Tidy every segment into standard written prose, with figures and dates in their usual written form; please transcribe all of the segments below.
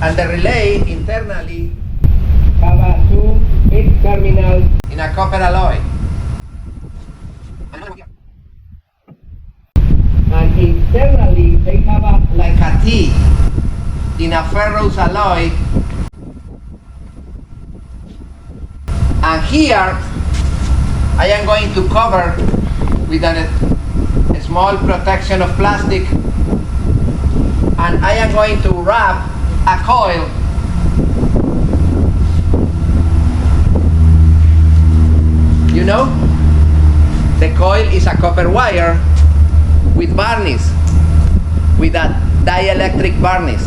And the relay internally have two big terminals. in a copper alloy. And internally they have a Like a T in a ferrous alloy. And here I am going to cover with a small protection of plastic, and I am going to wrap a coil you know, the coil is a copper wire with varnish, with a dielectric varnish.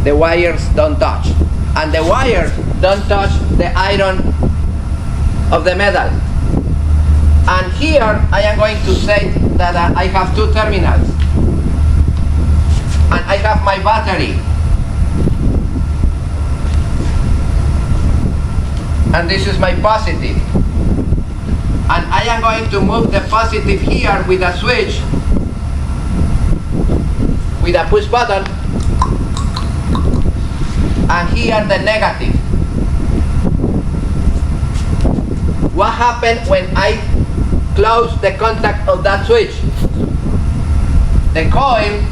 The wires don't touch, and the wires don't touch the iron of the metal. And here I am going to say that I have two terminals, and I have my battery, and this is my positive, and I am going to move the positive here with a switch, with a push button, and here the negative. What happened when I close the contact of that switch? The coil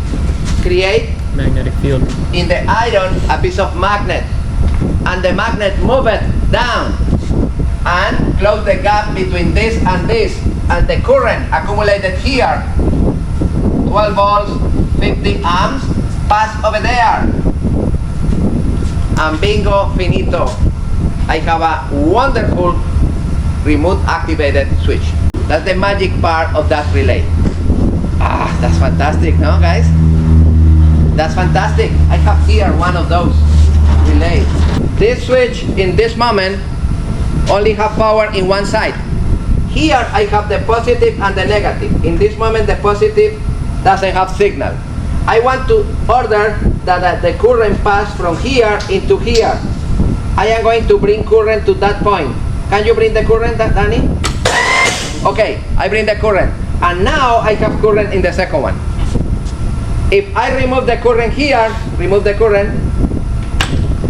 create magnetic field. in the iron a piece of magnet, and the magnet move it down and close the gap between this, and the current accumulated here, 12 volts, 50 amps, pass over there, and bingo finito, I have a wonderful remote activated switch. That's the magic part of that relay. That's fantastic, no guys? That's fantastic. I have here one of those relays. This switch in this moment only have power in one side. Here I have the positive and the negative. In this moment the positive doesn't have signal. I want to order that the current pass from here into here. I am going to bring current to that point. Can you bring the current, Danny? Okay, I bring the current. And now I have current in the second one. If I remove the current here, remove the current,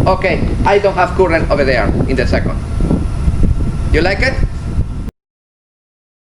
okay, I don't have current over there in the second. You like it?